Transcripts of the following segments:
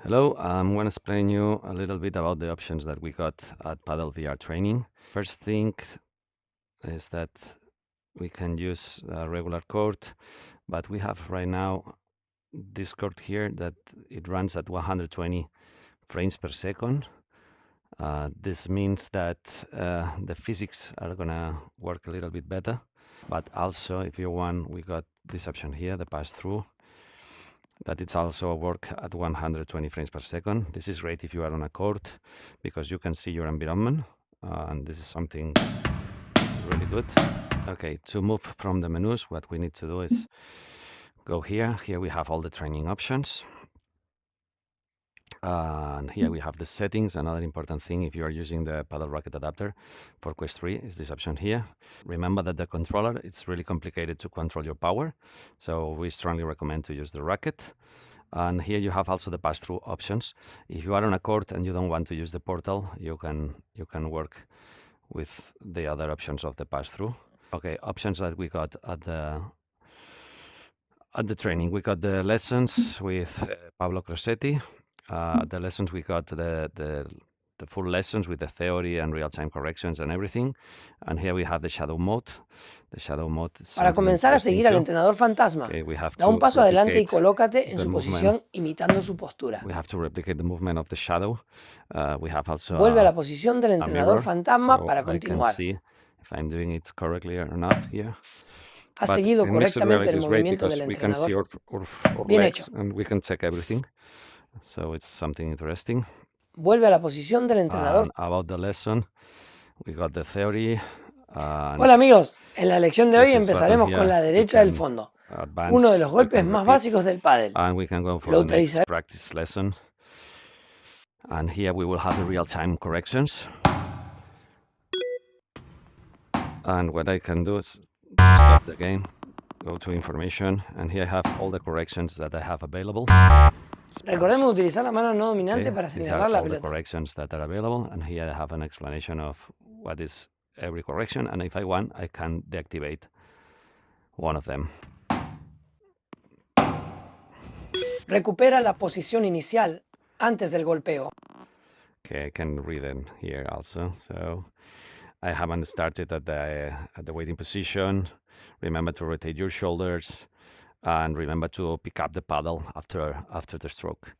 Hello, I'm going to explain you a little bit about the options that we got at PADELVR training. First thing is that we can use a regular code, but we have right now this code here that it runs at 120 frames per second. This means that the physics are gonna work a little bit better, but also if you want, we got this option here, the pass-through, that it's also work at 120 frames per second. This is great if you are on a court because you can see your environment, and this is something really good. Okay, to move from the menus, what we need to do is go here. Here we have all the training options. And here we have the settings. Another important thing, if you are using the paddle racket adapter for Quest 3, is this option here. Remember that the controller, it's really complicated to control your power, so we strongly recommend to use the racket. And here you have also the pass-through options. If you are on a court and you don't want to use the portal, you can work with the other options of the pass-through. Okay, options that we got at the training. We got the lessons with Pablo Crossetti. The lessons we got the full lessons with the theory and real-time corrections and everything. And here we have the shadow mode. The shadow mode is Para comenzar a seguir al entrenador fantasma, da un paso adelante y colócate en su posición imitando su postura. We have to replicate the movement of the shadow. We have also vuelve a la posición del entrenador fantasma para continuar. I can see if I'm doing it correctly or not here. Ha seguido correctamente el movimiento del we can see our Bien legs hecho. and we can check everything. So it's something interesting. Vuelve a la posición del entrenador. About the lesson, we got the theory. Hola amigos, en la lección de hoy empezaremos con la derecha del fondo, uno de los golpes más básicos del pádel. And we can go for the next practice lesson. And here we will have the real-time corrections. And what I can do is to stop the game, go to information, and here I have all the corrections that I have available. Recordemos utilizar la mano no dominante para señalar la pelota. All the pelota. corrections that are available, and here I have an explanation of what is every correction, and if I want, I can deactivate one of them. Recupera la posición inicial antes del golpeo. Okay, I can read it here also. So I haven't started at the waiting position. Remember to rotate your shoulders. And remember to pick up the paddle after the stroke.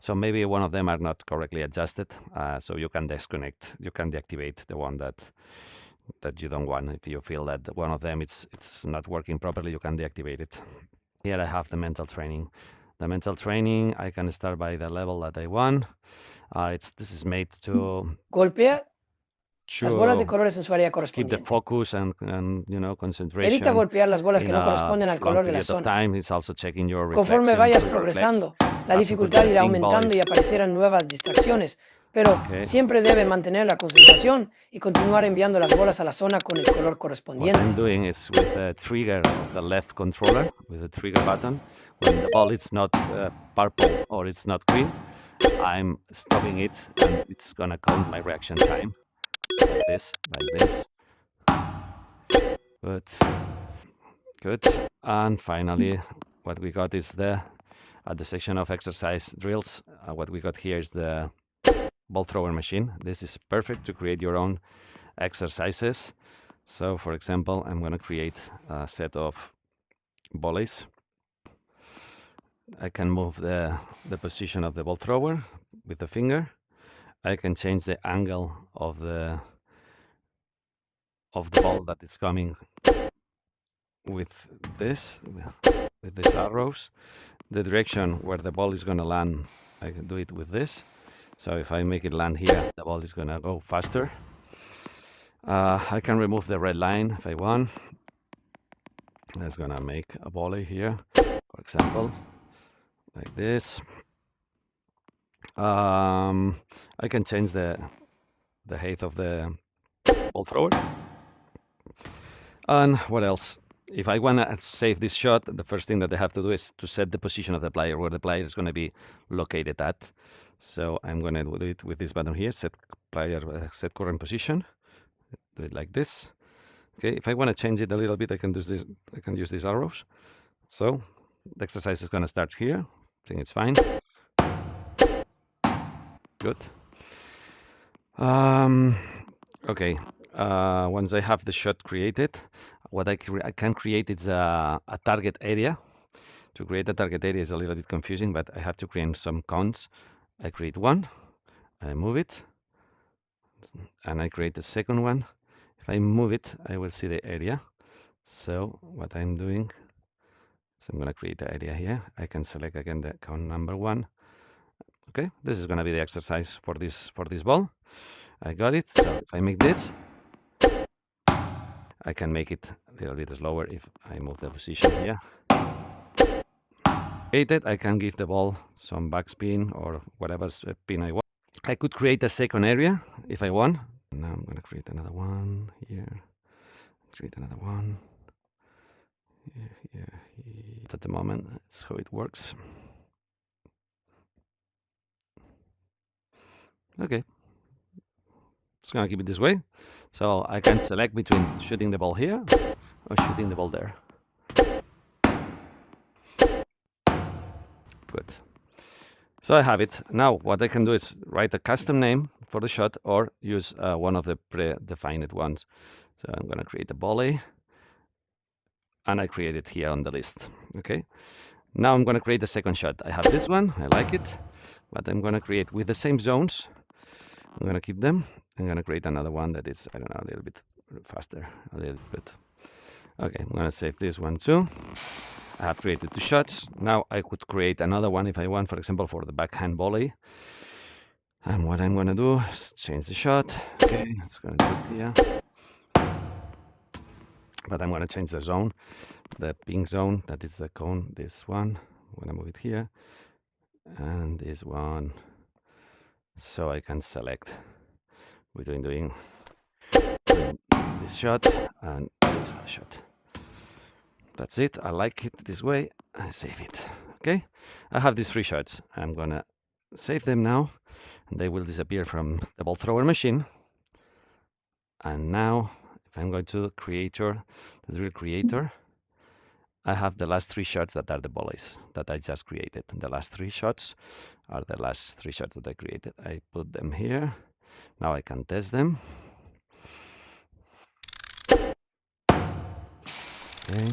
So maybe one of them are not correctly adjusted, so you can disconnect. You can deactivate the one that you don't want. If you feel that one of them it's not working properly, you can deactivate it. Here I have the mental training. The mental training, I can start by the level that I want. This is made to golpear las bolas de colores en su área correspondiente. Keep the focus and concentration. Evita golpear las bolas que no corresponden al color de las zonas. It's also checking your Conforme vayas progresando, la dificultad irá aumentando y aparecerán nuevas distracciones, pero siempre debe mantener la concentración y continuar enviando las bolas a la zona con el color correspondiente. What I'm doing is with the trigger of the left controller, with the trigger button, when the ball is not purple or it's not green, I'm stopping it and it's gonna count my reaction time. Like this. Good. And finally, what we got is at the section of exercise drills, what we got here is the ball thrower machine. This is perfect to create your own exercises. So, for example, I'm going to create a set of volleys. I can move the position of the ball thrower with the finger. I can change the angle of the ball that is coming with these arrows. The direction where the ball is going to land, I can do it with this. So if I make it land here, the ball is going to go faster. I can remove the red line if I want. That's going to make a volley here, for example, like this. I can change the height of the ball thrower. And what else? If I want to save this shot, the first thing that I have to do is to set the position of the player, where the player is going to be located at. So I'm going to do it with this button here, set current position. Do it like this. Okay, if I want to change it a little bit, I can use these arrows. So the exercise is going to start here. I think it's fine. Good. Okay. Once I have the shot created, what I can create is a target area. To create a target area is a little bit confusing, but I have to create some counts. I create one, I move it, and I create the second one. If I move it, I will see the area. So what I'm doing is I'm going to create the area here. I can select again the count number 1. Okay, this is going to be the exercise for this ball. I got it. So if I make this, I can make it a little bit slower if I move the position here. I can give the ball some backspin or whatever spin I want. I could create a second area if I want. Now I'm going to create another one here. Create another one here. At the moment, that's how it works. Okay. It's going to keep it this way. So I can select between shooting the ball here or shooting the ball there. Good. So I have it. Now what I can do is write a custom name for the shot or use one of the predefined ones. So I'm going to create a volley. And I create it here on the list. Okay. Now I'm going to create the second shot. I have this one. I like it. But I'm going to create with the same zones. I'm going to keep them. I'm going to create another one that is, I don't know, a little bit faster. A little bit. Okay, I'm going to save this one too. I have created 2 shots. Now I could create another one if I want, for example, for the backhand volley. And what I'm going to do is change the shot. Okay, it's going to put here. But I'm going to change the zone. The pink zone, that is the cone, this one. I'm going to move it here. And this one. So I can select between doing this shot and this shot. That's it. I like it this way. I save it. Okay. I have these 3 shots. I'm going to save them now. And they will disappear from the ball thrower machine. And now, if I'm going to the drill creator, I have the last 3 shots that are the volleys that I just created. The last 3 shots are the last 3 shots that I created. I put them here. Now I can test them. Okay.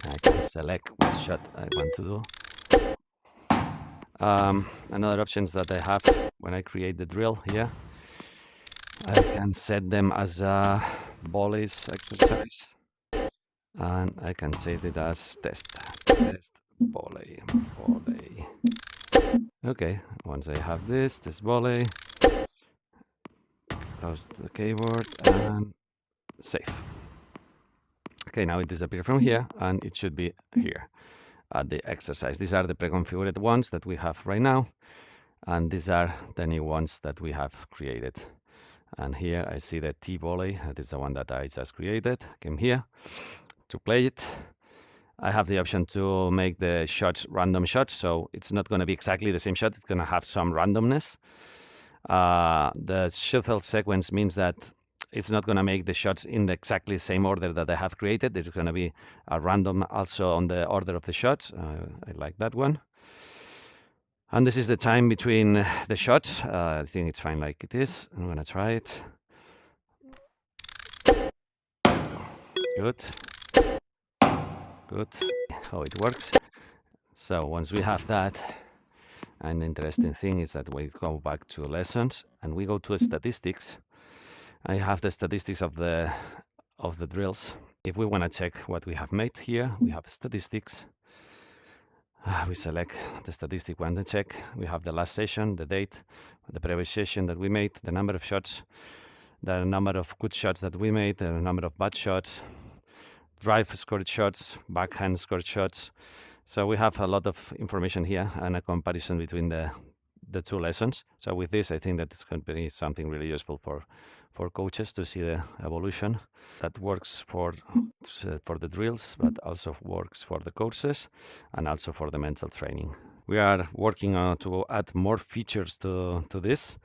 I can select which shot I want to do. Another options that I have when I create the drill here, I can set them as a volleys exercise, and I can set it as test volley. Okay, once I have this volley, close the keyboard and save. Okay, now it disappeared from here and it should be here at the exercise. These are the pre-configured ones that we have right now, and these are the new ones that we have created. And here I see the T-volley. That is the one that I just created. Came here to play it. I have the option to make the shots random shots, so it's not going to be exactly the same shot. It's going to have some randomness. The shuffle sequence means that it's not going to make the shots in the exactly same order that I have created. It's going to be a random also on the order of the shots. I like that one. And this is the time between the shots. I think it's fine like it is. I'm going to try it. Good. Good. How it works. So once we have that, and the interesting thing is that we go back to lessons and we go to statistics. I have the statistics of the drills. If we want to check what we have made here, we have statistics. We select the statistic one to check. We have the last session, the date, the previous session that we made, the number of shots, the number of good shots that we made, the number of bad shots, drive scored shots, backhand scored shots. So we have a lot of information here and a comparison between the 2 lessons. So with this, I think that it's going to be something really useful for coaches to see the evolution that works for the drills, but also works for the courses and also for the mental training. We are working on to add more features to this.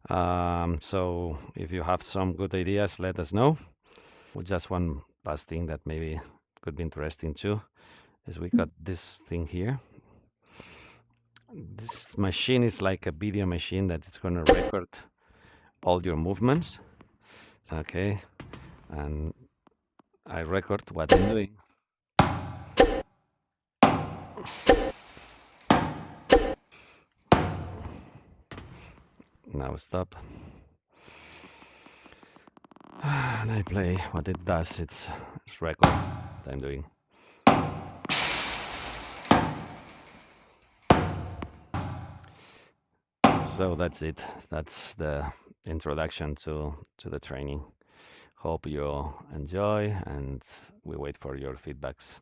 So if you have some good ideas, let us know. Just one last thing that maybe could be interesting too is we got this thing here. This machine is like a video machine that it's going to record all your movements. Okay, and I record what I'm doing. Now stop. And I play. What it does, it's record what I'm doing. So that's it. That's the introduction to the training. Hope you enjoy, and we wait for your feedbacks.